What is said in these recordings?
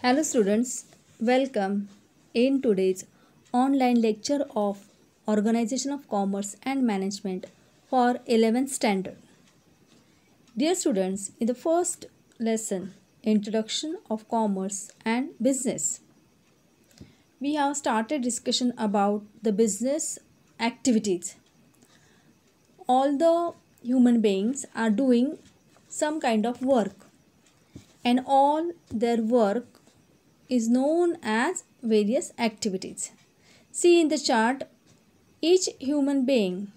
Hello students, welcome in today's online lecture of Organization of Commerce and Management for 11th standard. Dear students, in the first lesson, Introduction of Commerce and Business, we have started discussion about the business activities. All the human beings are doing some kind of work, and all their work is known as various activities. See in the chart, each human being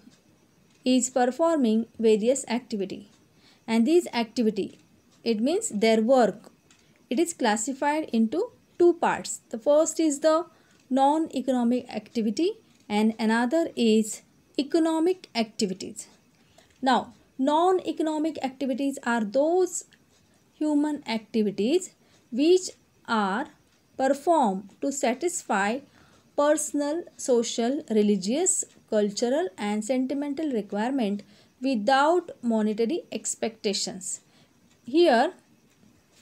is performing various activity, and these activity, it means their work, it is classified into two parts. The first is the non-economic activity and another is economic activities. Now, non-economic activities are those human activities which are performed to satisfy personal, social, religious, cultural and sentimental requirement without monetary expectations. Here,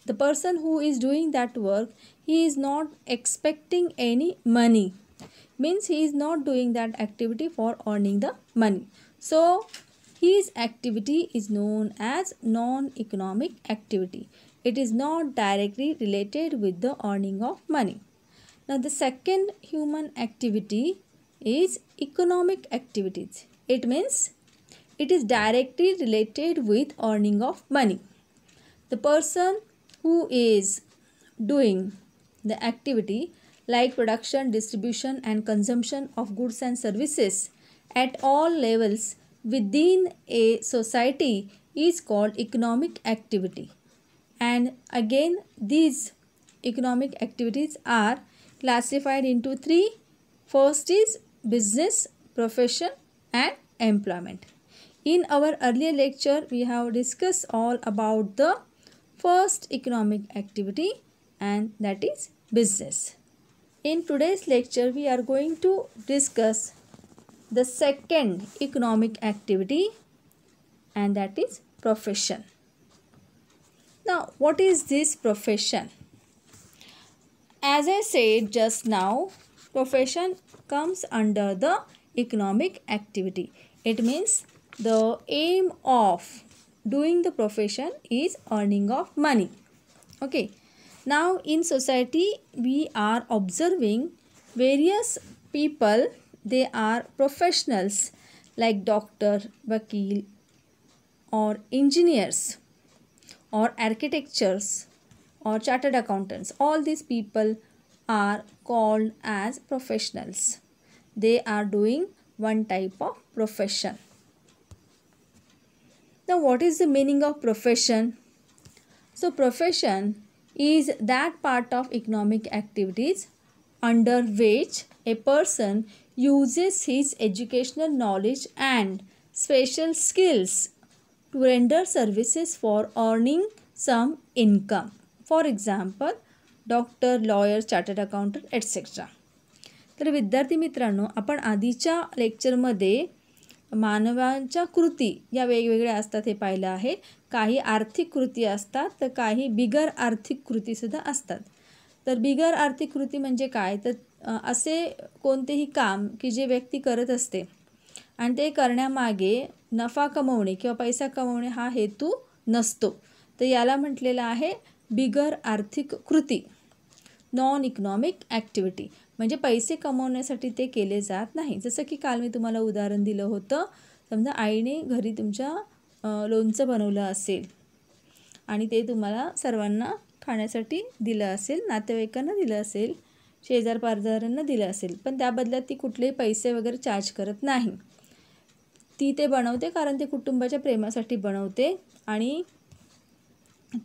the person who is doing that work, he is not expecting any money. Means he is not doing that activity for earning the money. So, his activity is known as non-economic activity. It is not directly related with the earning of money. Now, the second human activity is economic activities. It means it is directly related with earning of money. The person who is doing the activity like production, distribution and consumption of goods and services at all levels within a society is called economic activity. And again, these economic activities are classified into three. First is business, profession and employment. In our earlier lecture, we have discussed all about the first economic activity, and that is business. In today's lecture, we are going to discuss the second economic activity, and that is profession. Now, what is this profession? As I said just now, profession comes under the economic activity. It means the aim of doing the profession is earning of money. Okay. Now, in society, we are observing various people. They are professionals like doctor, vakil or engineers or architects or chartered accountants. All these people are called as professionals. They are doing one type of profession. Now, what is the meaning of profession? So, profession is that part of economic activities under which a person uses his educational knowledge and special skills to render services for earning some income. For example, doctor, lawyer, chartered accountant etcetera. तर विद्यार्थी मित्रांनो, आपण आधीच्या लेक्चरमध्ये मानवांच्या कृती या वेगवेगळ्या असतात हे पाहिलं आहे. काही आर्थिक कृती असतात तर काही बिगर आर्थिक कृतीसुद्धा असतात. तर बिगर आर्थिक कृती म्हणजे काय, तर असे कोणतेही काम की जे व्यक्ती करत असते आणि ते करण्यामागे नफा कमवणे किंवा पैसा कमवणे हा हेतू नसतो, तर याला म्हटलेलं आहे बिगर आर्थिक कृती, नॉन इकॉनॉमिक ॲक्टिव्हिटी. म्हणजे पैसे कमवण्यासाठी ते केले जात नाही. जसं की काल मी तुम्हाला उदाहरण दिलं होतं. समजा आईने घरी तुमच्या लोणचं बनवलं असेल आणि ते तुम्हाला सर्वांना खाण्यासाठी दिलं असेल, नातेवाईकांना दिलं असेल, शेजार पाजारांना दिलं असेल, पण त्या बदल्यात ती कुठलेही पैसे वगैरे चार्ज करत नाही. ती ते बनवते कारण ते कुटुंबाच्या प्रेमासाठी बनवते आणि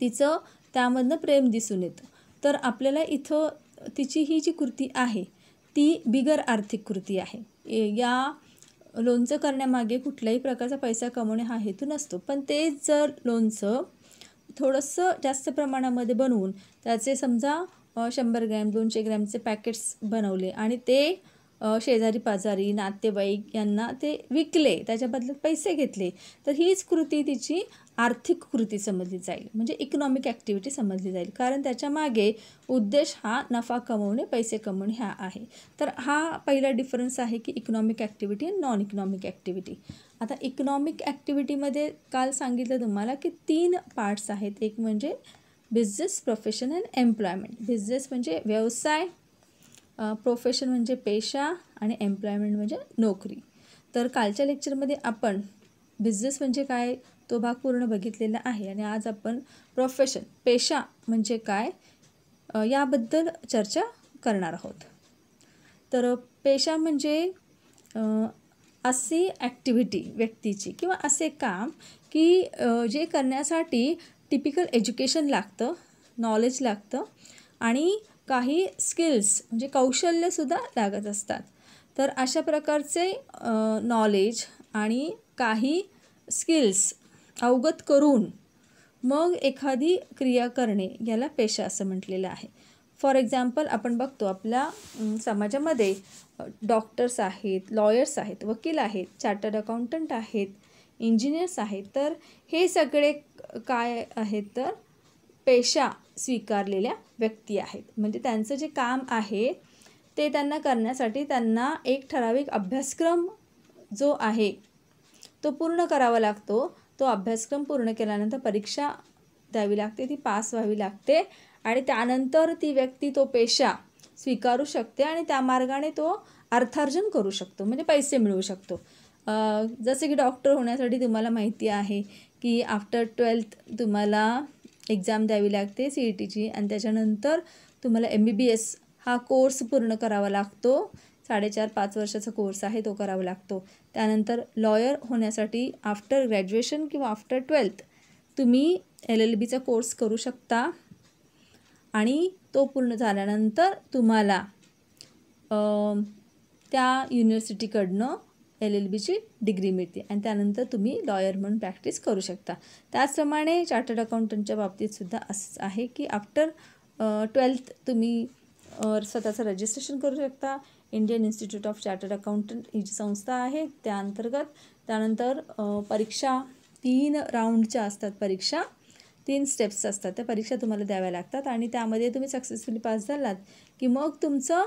तिचं त्यामधनं प्रेम दिसून येतं. तर आपल्याला इथं तिची ही जी कृती आहे ती बिगर आर्थिक कृती आहे. या लोणचं करण्यामागे कुठल्याही प्रकारचा पैसा कमवणे हा हेतू नसतो. पण ते जर लोणचं थोडंसं जास्त प्रमाणामध्ये बनवून त्याचे समजा 100 ग्रॅम 200 ग्रॅमचे पॅकेट्स बनवले आणि ते शेजारी पाजारी नातेवाईक यांना ते विकले, त्याच्या बदल्यात पैसे घेतले, तर हीच कृती तिची आर्थिक कृती समजली जाईल, म्हणजे इकॉनॉमिक ॲक्टिव्हिटी समजली जाईल, कारण त्याच्या मागे उद्देश हा नफा कमवणे, पैसे कमवणे हा आहे. तर हा पहिला डिफरन्स आहे की इकॉनॉमिक ॲक्टिव्हिटी आणि नॉन इकॉनॉमिक ॲक्टिव्हिटी. आता इकॉनॉमिक ॲक्टिव्हिटीमध्ये काल सांगितलं तुम्हाला की 3 पार्ट्स आहेत. एक म्हणजे business, profession and employment. Business म्हणजे व्यवसाय, प्रोफेशन म्हणजे पेशा आणि एम्प्लॉयमेंट म्हणजे नोकरी. तर कालच्या लेक्चरमध्ये आपण बिझनेस म्हणजे काय तो भाग पूर्ण बघितलेला आहे आणि आज आपण प्रोफेशन, पेशा म्हणजे काय याबद्दल चर्चा करणार आहोत. तर पेशा म्हणजे अशी ॲक्टिव्हिटी व्यक्तीची किंवा असे काम की जे करण्यासाठी टिपिकल एज्युकेशन लागतं, नॉलेज लागतं आणि काही स्किल्स म्हणजे कौशल्यसुद्धा लागत असतात. तर अशा प्रकारचे नॉलेज आणि काही स्किल्स अवगत करून मग एखादी क्रिया करणे याला पेशा असं म्हटलेलं आहे. फॉर एक्झाम्पल आपण बघतो आपल्या समाजामध्ये डॉक्टर्स आहेत, लॉयर्स आहेत, वकील आहेत, चार्टर्ड अकाउंटंट आहेत, इंजिनियर्स आहेत. तर हे सगळे काय आहेत तर पेशा स्वीकारलेल्या व्यक्ती आहेत. म्हणजे त्यांचं जे काम आहे ते त्यांना करण्यासाठी त्यांना एक ठराविक अभ्यासक्रम जो आहे तो पूर्ण करावा लागतो. तो अभ्यासक्रम पूर्ण केल्यानंतर परीक्षा द्यावी लागते, ती पास व्हावी लागते आणि त्यानंतर ती व्यक्ती तो पेशा स्वीकारू शकते आणि त्या मार्गाने तो अर्थार्जन करू शकतो, म्हणजे पैसे मिळवू शकतो. जसे की डॉक्टर होण्यासाठी तुम्हाला माहिती आहे की आफ्टर 12th तुम्हाला एक्झाम द्यावी लागते CETची आणि त्याच्यानंतर तुम्हाला MBBS हा कोर्स पूर्ण करावा लागतो. 4.5-5 वर्षाचा कोर्स आहे, तो करावा लागतो. त्यानंतर लॉयर होण्यासाठी आफ्टर ग्रॅज्युएशन किंवा आफ्टर 12th तुम्ही LLBचा कोर्स करू शकता आणि तो पूर्ण झाल्यानंतर तुम्हाला त्या युनिव्हर्सिटीकडनं LLBची डिग्री मिळते आणि त्यानंतर तुम्ही लॉयर म्हणून प्रॅक्टिस करू शकता. त्याचप्रमाणे चार्टर्ड अकाउंटंटच्या बाबतीतसुद्धा असंच आहे की आफ्टर 12th तुम्ही स्वतःचं रजिस्ट्रेशन करू शकता. Indian Institute of Chartered Accountant ही जी संस्था आहे त्या अंतर्गत. त्यानंतर परीक्षा 3 राऊंडच्या असतात, परीक्षा 3 स्टेप्स असतात. त्या परीक्षा तुम्हाला द्याव्या लागतात आणि त्यामध्ये तुम्ही सक्सेसफुली पास झालात की मग तुमचं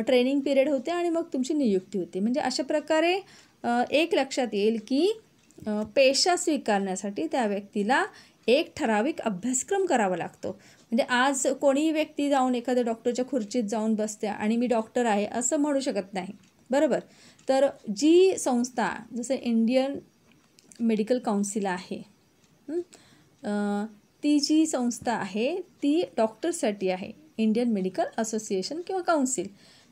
ट्रेनिंग पिरियड होते आणि मग तुमची नियुक्ती होते. म्हणजे अशा प्रकारे एक लक्षात येईल की पेशा स्वीकारण्यासाठी त्या व्यक्तीला एक ठराविक अभ्यासक्रम करावा लागतो. म्हणजे आज कोणीही व्यक्ती जाऊन एखाद्या डॉक्टरच्या खुर्चीत जाऊन बसते आणि मी डॉक्टर आहे असं म्हणू शकत नाही, बरोबर. तर जी संस्था जसं इंडियन मेडिकल काउन्सिल आहे, ती जी संस्था आहे ती डॉक्टरसाठी आहे, इंडियन मेडिकल असोसिएशन किंवा काउन्सिल.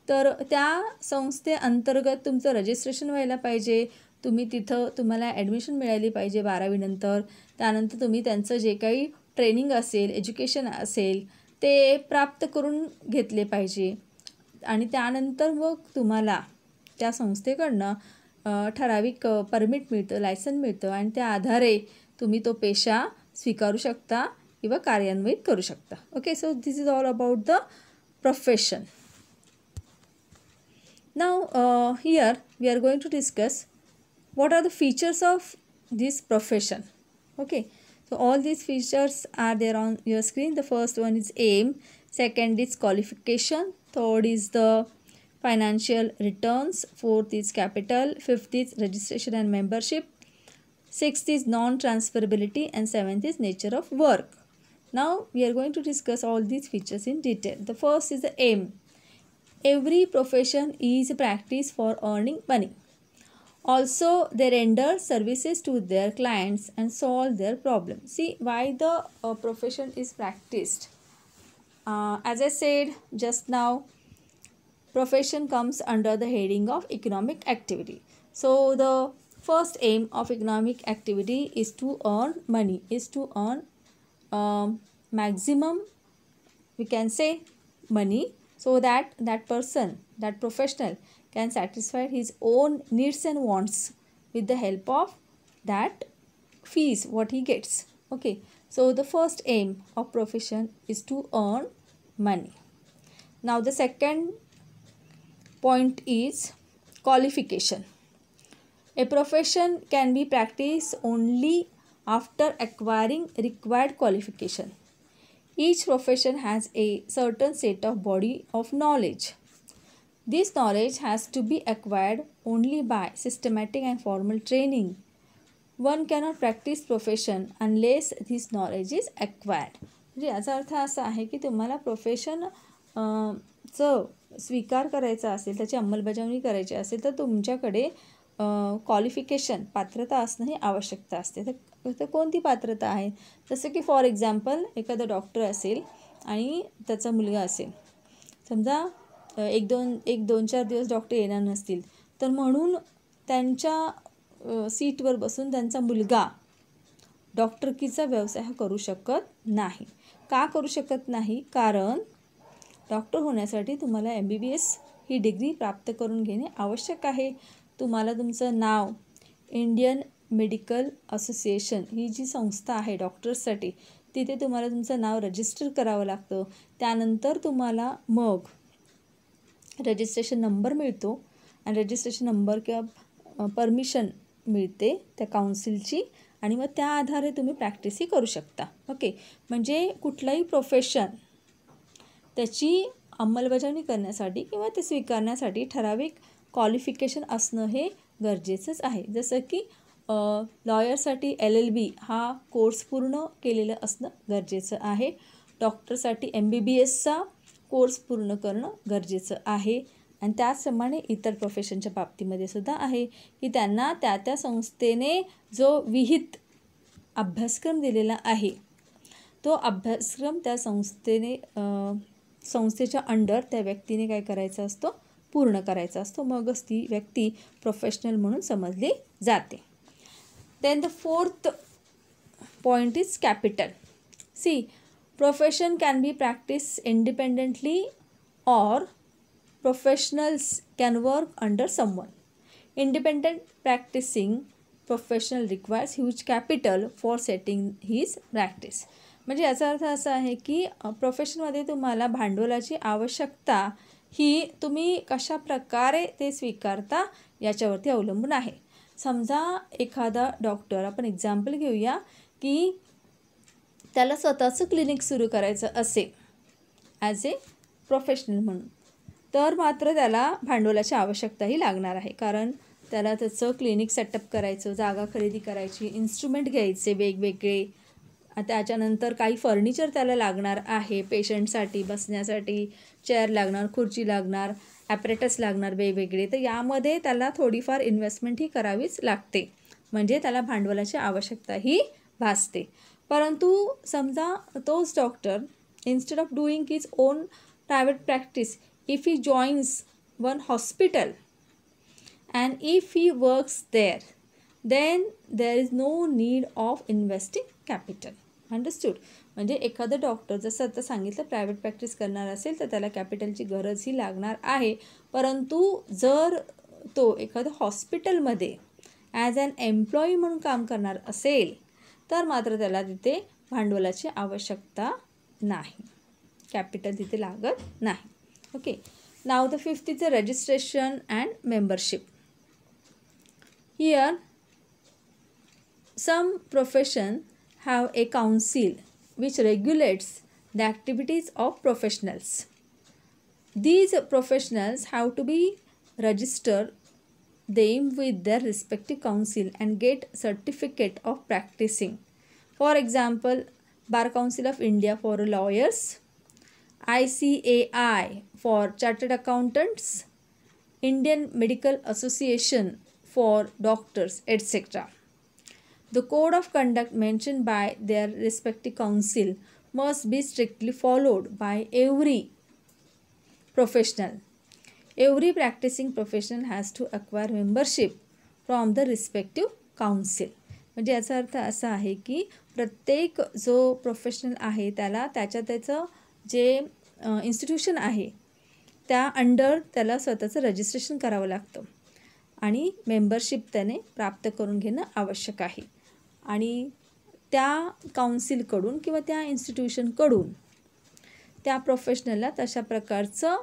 तर त्या संस्थेअंतर्गत तुमचं रजिस्ट्रेशन व्हायला पाहिजे. तुम्ही तिथं तुम्हाला ॲडमिशन मिळाली पाहिजे 12वी नंतर. त्यानंतर तुम्ही त्यांचं जे काही ट्रेनिंग असेल, एज्युकेशन असेल ते प्राप्त करून घेतले पाहिजे आणि त्यानंतर मग तुम्हाला त्या संस्थेकडनं ठराविक परमिट मिळतं, लायसन मिळतं आणि त्या आधारे तुम्ही तो पेशा स्वीकारू शकता किंवा कार्यान्वित करू शकता. Okay, so this is all about the profession. Now here we are going to discuss what are the features of this profession. Okay, so all these features are there on your screen. The first one is aim, second is qualification, third is the financial returns, fourth is capital, fifth is registration and membership, sixth is non-transferability and seventh is nature of work. Now we are going to discuss all these features in detail. The first is the aim. Every profession is practiced for earning money. Also, they render services to their clients and solve their problems. See why the profession is practiced. As I said just now, profession comes under the heading of economic activity. So the first aim of economic activity is to earn money, is to earn maximum, we can say, money, so that that person, that professional can satisfy his own needs and wants with the help of that fees what he gets. Okay, so the first aim of profession is to earn money. Now the second point is qualification. A profession can be practiced only after acquiring required qualification. Each profession has a certain set of body of knowledge. This knowledge has to be acquired only by systematic and formal training. One cannot practice profession unless this knowledge is acquired. म्हणजे याचा अर्थ असा आहे की तुम्हाला profession स्वीकार करायचा असेल, त्याची अंमलबजावणी करायची असेल तर तुमच्याकडे क्वालिफिकेशन पात्रता असणं ही आवश्यकता असते. तर कोणती पात्रता आहे? जसं की फॉर एक्झाम्पल एखादा डॉक्टर असेल आणि त्याचा मुलगा असेल, समजा एक दोन चार दिवस डॉक्टर येणार नसतील तर म्हणून त्यांच्या सीटवर बसून त्यांचा मुलगा डॉक्टरकीचा व्यवसाय हा करू शकत नाही. का करू शकत नाही? कारण डॉक्टर होण्यासाठी तुम्हाला MBBS ही डिग्री प्राप्त करून घेणे आवश्यक आहे. तुम्हाला तुमचं नाव इंडियन मेडिकल असोसिएशन ही जी संस्था आहे डॉक्टर्ससाठी, तिथे तुम्हाला तुमचं नाव रजिस्टर करावं लागतं. त्यानंतर तुम्हाला मग रजिस्ट्रेशन नंबर मिळतो आणि रजिस्ट्रेशन नंबर किंवा परमिशन मिळते त्या काउन्सिलची आणि मग त्या आधारे तुम्ही प्रॅक्टिसही करू शकता. ओके, म्हणजे कुठलाही प्रोफेशन त्याची अंमलबजावणी करण्यासाठी किंवा ते स्वीकारण्यासाठी ठराविक क्वालिफिकेशन असणं हे गरजेचंच आहे. जसं की लॉयरसाठी LLB हा कोर्स पूर्ण केलेलं असणं गरजेचं आहे. डॉक्टरसाठी MBBSचा कोर्स पूर्ण करणं गरजेचं आहे. आणि त्याचप्रमाणे इतर प्रोफेशनच्या बाबतीमध्ये सुद्धा आहे की त्यांना त्या संस्थेने जो विहित अभ्यासक्रम दिलेला आहे तो अभ्यासक्रम त्या संस्थेच्या अंडर त्या व्यक्तीने काय करायचा असतो? पूर्ण करायचा असतो. मगच ती व्यक्ती प्रोफेशनल म्हणून समजली जाते. Then the fourth point is capital. C, profession can be practice independently or professionals can work under someone. Independent practicing professional requires huge capital for setting his practice. म्हणजे याचा अर्थ असा आहे की प्रोफेशनमध्ये तुम्हाला भांडवलाची आवश्यकता ही तुम्ही कशा प्रकारे ते स्वीकारता याच्यावरती अवलंबून आहे. समजा एखादा डॉक्टर, आपण एक्झाम्पल घेऊया की त्याला स्वतःचं क्लिनिक सुरू करायचं असेल ॲज ए प्रोफेशनल म्हणून, तर मात्र त्याला भांडवलाची आवश्यकताही लागणार आहे. कारण त्याला त्याचं क्लिनिक सेटअप करायचं, जागा खरेदी करायची, इन्स्ट्रुमेंट घ्यायचे वेगवेगळे, त्याच्यानंतर काही फर्निचर त्याला लागणार आहे. पेशंटसाठी बसण्यासाठी चेअर लागणार, खुर्ची लागणार, ॲपरेटस लागणार वेगवेगळे. तर यामध्ये त्याला थोडीफार इन्व्हेस्टमेंटही करावीच लागते. म्हणजे त्याला भांडवलाची आवश्यकताही भासते. परंतु समजा तोच doctor instead of doing his on private practice, if he joins one hospital and if he works there, then there is no need of investing capital. Understood? म्हणजे एखादा डॉक्टर जसं आता सांगितलं प्रायव्हेट प्रॅक्टिस करणार असेल तर त्याला कॅपिटलची गरजही लागणार आहे. परंतु जर तो एखाद्या हॉस्पिटलमध्ये ॲज ॲन एम्प्लॉई म्हणून काम करणार असेल तर मात्र त्याला तिथे भांडवलाची आवश्यकता नाही, कॅपिटल तिथे लागत नाही. Okay, now the fifth is the registration and membership. Here some professions have a council which regulates the activities of professionals. These professionals have to be registered them with their respective council and get certificate of practicing. For example, Bar Council of India for lawyers, ICAI for chartered accountants, Indian Medical Association for doctors, etc. The code of conduct mentioned by their respective council must be strictly followed by every professional. Every practicing professional has to acquire membership from the respective council. म्हणजे याचा अर्थ असा आहे की प्रत्येक जो professional आहे त्याला त्याचं जे इन्स्टिट्यूशन आहे त्या अंडर त्याला स्वतःचं रजिस्ट्रेशन करावं लागतं आणि मेंबरशिप त्याने प्राप्त करून घेणं आवश्यक आहे. आणि त्या काउन्सिलकडून किंवा त्या इन्स्टिट्यूशनकडून त्या प्रोफेशनलला तशा प्रकारचं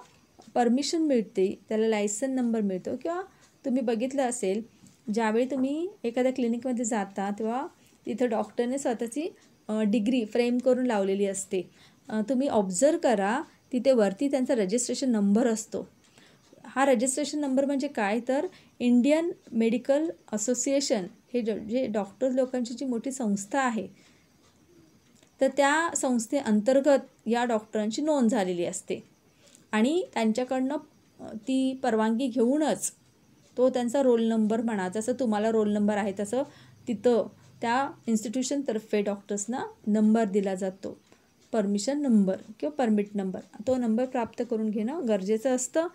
परमिशन मिळते, त्याला लायसन नंबर मिळतो. किंवा तुम्ही बघितलं असेल, ज्यावेळी तुम्ही एखाद्या क्लिनिकमध्ये जाता तेव्हा तिथं डॉक्टरने स्वतःची डिग्री फ्रेम करून लावलेली असते. तुम्ही ऑब्झर्व करा, तिथे वरती त्यांचा रजिस्ट्रेशन नंबर असतो. हा रजिस्ट्रेशन नंबर म्हणजे काय, तर इंडियन मेडिकल असोसिएशन हे जे डॉक्टर लोकांची जी मोठी संस्था आहे, तर त्या संस्थेअंतर्गत या डॉक्टरांची नोंद झालेली असते आणि त्यांच्याकडनं ती परवानगी घेऊनच तो त्यांचा रोल नंबर म्हणा, जसं तुम्हाला रोल नंबर आहे तसं तिथं त्या इन्स्टिट्यूशनतर्फे डॉक्टर्सना नंबर दिला जातो, परमिशन नंबर किंवा परमिट नंबर. तो नंबर प्राप्त करून घेणं गरजेचं असतं,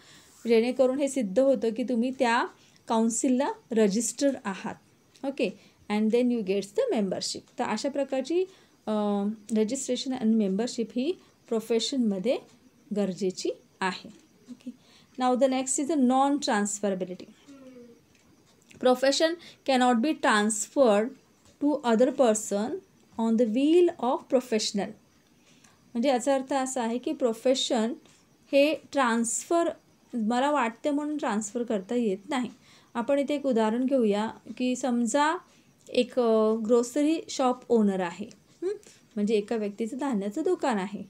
जेणेकरून हे सिद्ध होतं की तुम्ही त्या काउन्सिलला रजिस्टर आहात. Okay, and then you gets the membership. तर अशा प्रकारची रजिस्ट्रेशन आणि मेंबरशिप ही प्रोफेशनमध्ये गरजेची आहे. Okay, now the next is the non transferability. Profession cannot be transferred to other person on the wheel of professional. म्हणजे याचा अर्थ असा आहे की प्रोफेशन हे ट्रान्सफर मला वाटते म्हणून ट्रान्सफर करता येत नाही. आपण इथे एक उदाहरण घेऊया की समजा एक ग्रोसरी शॉप ओनर आहे, म्हणजे एका व्यक्तीचं धान्याचं दुकान आहे.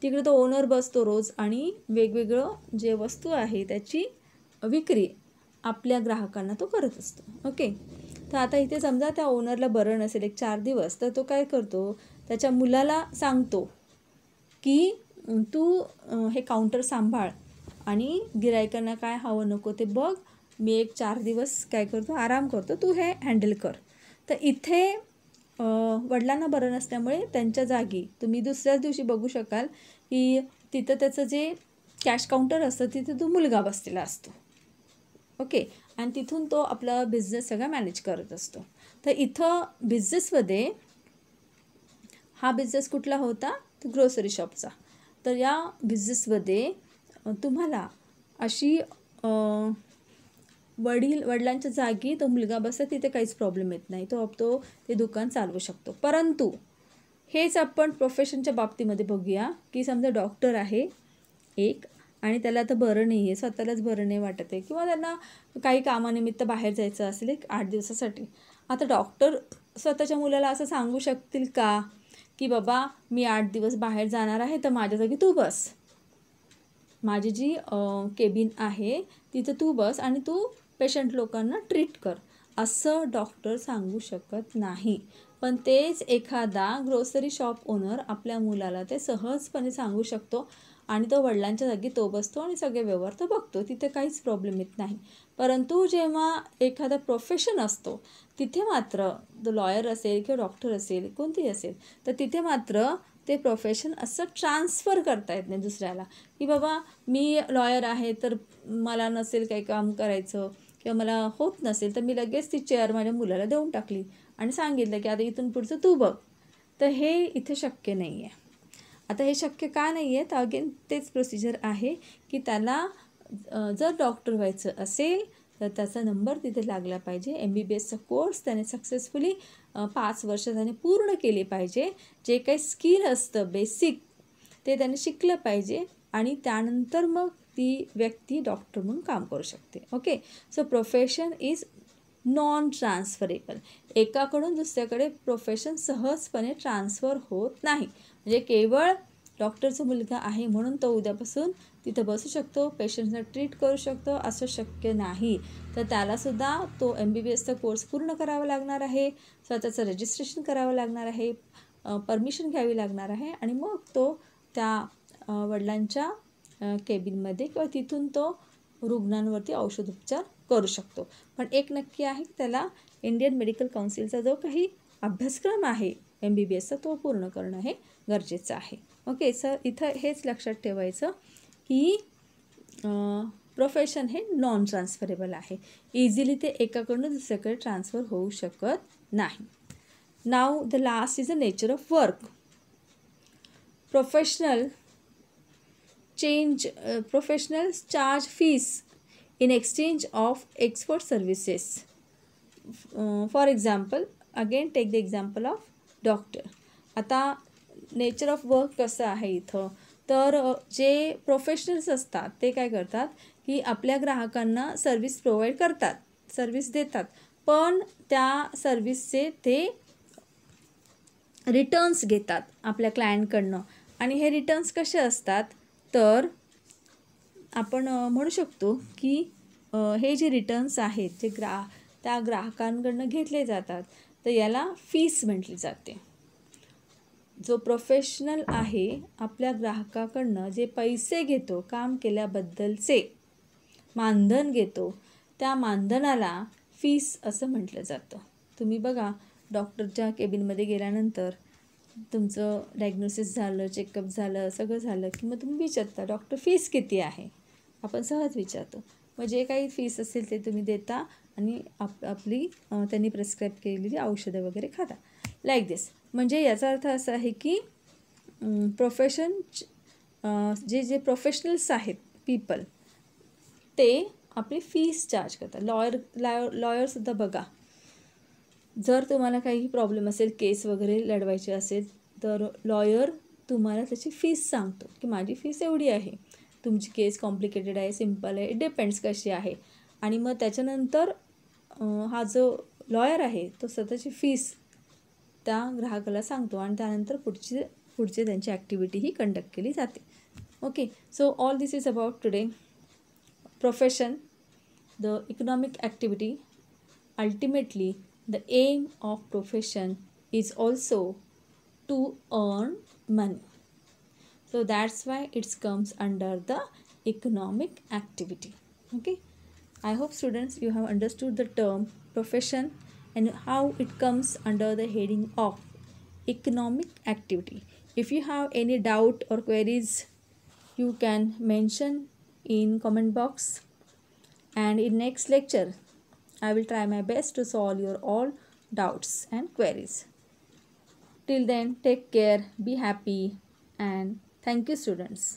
तिकडे तो ओनर बसतो रोज आणि वेगवेगळं जे वस्तू आहे त्याची विक्री आपल्या ग्राहकांना तो करत असतो. ओके, तर आता इथे समजा त्या ओनरला बरं नसेल एक 4 दिवस, तर तो काय करतो, त्याच्या मुलाला सांगतो की तू हे काउंटर सांभाळ आणि गिरायकांना काय हवं नको ते बघ, मी एक 4 दिवस काय करतो, आराम करतो, तू हे हँडल कर. तर इथे वडिलांना बरं नसल्यामुळे त्यांच्या जागी तुम्ही दुसऱ्याच दिवशी बघू शकाल की तिथं त्याचं जे कॅश काउंटर असतं तिथे तो मुलगा बसलेला असतो. ओके, आणि तिथून तो आपला बिझनेस सगळा मॅनेज करत असतो. तर इथं बिझनेसमध्ये हा बिझनेस कुठला होता, तर ग्रोसरी शॉपचा. तर या बिझनेसमध्ये तुम्हाला अशी वडिलांच्या जागी तो मुलगा बसला, तिथे काहीच प्रॉब्लेम येत नाही, तो ते दुकान चालवू शकतो. परंतु हेच आपण प्रोफेशनच्या बाबतीमध्ये बघूया की समजा डॉक्टर आहे एक आणि त्याला आता बरं नाही आहे, स्वतःलाच बरं नाही वाटत आहे किंवा त्यांना काही कामानिमित्त बाहेर जायचं असेल एक 8 दिवसासाठी. आता डॉक्टर स्वतःच्या मुलाला असं सांगू शकतील का की बाबा मी 8 दिवस बाहेर जाणार आहे, तर माझ्या जागी तू बस, माझी जी केबिन आहे तिथं तू बस आणि तू पेशंट लोकांना ट्रीट कर, असं डॉक्टर सांगू शकत नाही. पण तेच एखादा ग्रोसरी शॉप ओनर आपल्या मुलाला ते सहजपणे सांगू शकतो आणि तो वडिलांच्या जागी तो बसतो आणि सगळे व्यवहार तो बघतो, तिथे काहीच प्रॉब्लेम येत नाही. परंतु जेव्हा एखादा प्रोफेशन असतो तिथे मात्र तो लॉयर असेल किंवा डॉक्टर असेल कोणतीही असेल, तर तिथे मात्र ते प्रोफेशन असं ट्रान्सफर करता येत नाही दुसऱ्याला की बाबा मी लॉयर आहे तर मला नसेल काही काम करायचं किंवा मला होत नसेल तर मी लगेच ती चेअर माझ्या मुलाला देऊन टाकली आणि सांगितलं की आता इथून पुढचं तू बघ. तर हे इथे शक्य नाही आहे. आता हे शक्य का नाही आहे, तर अगेन तेच प्रोसिजर आहे की त्याला जर डॉक्टर व्हायचं असेल तर त्याचा नंबर तिथे लागला पाहिजे. MBBSचा कोर्स त्याने सक्सेसफुली 5 वर्ष त्याने पूर्ण केले पाहिजे. जे काही स्किल असतं बेसिक ते त्याने शिकलं पाहिजे आणि त्यानंतर मग ती व्यक्ती डॉक्टर म्हणून काम करू शकते. Okay, so profession is non transferable. एकाकडून दुसऱ्याकडे प्रोफेशन सहजपणे ट्रान्सफर होत नाही. म्हणजे केवळ डॉक्टरचा मुलगा आहे म्हणून तो उद्यापासून तिथं बसू शकतो, पेशंट्सना ट्रीट करू शकतो, असं शक्य नाही. तर त्यालासुद्धा तो MBBSचा कोर्स पूर्ण करावा लागणार आहे, स्वतःचं रजिस्ट्रेशन करावं लागणार आहे, परमिशन घ्यावी लागणार आहे आणि मग तो त्या वडिलांच्या केबिनमध्ये किंवा तिथून तो रुग्णांवरती औषधोपचार करू शकतो. पण एक नक्की आहे की त्याला इंडियन मेडिकल काउन्सिलचा जो काही अभ्यासक्रम आहे MBBSचा तो पूर्ण करणं हे गरजेचं आहे. ओके, सर इथं हेच लक्षात ठेवायचं की प्रोफेशन हे नॉन ट्रान्सफरेबल आहे. इझिली ते एकाकडून दुसऱ्याकडे ट्रान्सफर होऊ शकत नाही. नाव the last is the nature of work. Professionals charge fees in exchange of expert services. For example, again take the example of doctor. आता नेचर ऑफ वर्क कसं आहे इथं, तर जे प्रोफेशनल्स असतात ते काय करतात की आपल्या ग्राहकांना सर्विस प्रोव्हाइड करतात, सर्विस देतात, पण त्या सर्विसचे ते रिटर्न्स घेतात आपल्या क्लायंटकडनं. आणि हे रिटर्न्स कसे असतात, तर आपण म्हणू शकतो की हे जे रिटर्न्स आहेत जे त्या ग्राहकांकडनं घेतले जातात, तर याला फीस म्हटली जाते. जो प्रोफेशनल आहे आपल्या ग्राहकाकडनं जे पैसे घेतो, काम केल्याबद्दलचे मानधन घेतो, त्या मानधनाला फीस असं म्हटलं जातं. तुम्ही बघा, डॉक्टरच्या केबिनमध्ये गेल्यानंतर तुमचं डायग्नोसिस झालं, चेकअप झालं, सगळं झालं की मग तुम्ही विचारता, डॉक्टर फीस किती आहे? आपण सहज विचारतो. मग जे काही फीस असेल ते तुम्ही देता आणि आपली त्यांनी प्रिस्क्राईब केलेली औषधं वगैरे खाता, लाईक दिस. म्हणजे याचा अर्थ असा आहे की जे प्रोफेशनल्स आहेत पीपल, ते आपली फीस चार्ज करतात. लॉयरसुद्धा बघा, जर तुम्हाला काही प्रॉब्लेम असेल, केस वगैरे लढवायची असेल, तर लॉयर तुम्हाला त्याची फीस सांगतो की माझी फीस एवढी आहे. तुमची केस कॉम्प्लिकेटेड आहे, सिम्पल आहे, डिपेंड्स कशी आहे. आणि मग त्याच्यानंतर हा जो लॉयर आहे तो स्वतःची फीस त्या ग्राहकाला सांगतो आणि त्यानंतर पुढचे त्यांची ॲक्टिव्हिटी ही कंडक्ट केली जाते. Okay, so all this is about today. Profession, the economic activity. Ultimately, the aim of profession is also to earn money. So that's why it comes under the economic activity. Okay, I hope students you have understood the term profession and how it comes under the heading of economic activity. If you have any doubt or queries, you can mention in comment box, and in next lecture I will try my best to solve your all doubts and queries. Till then, take care, be happy, and thank you students.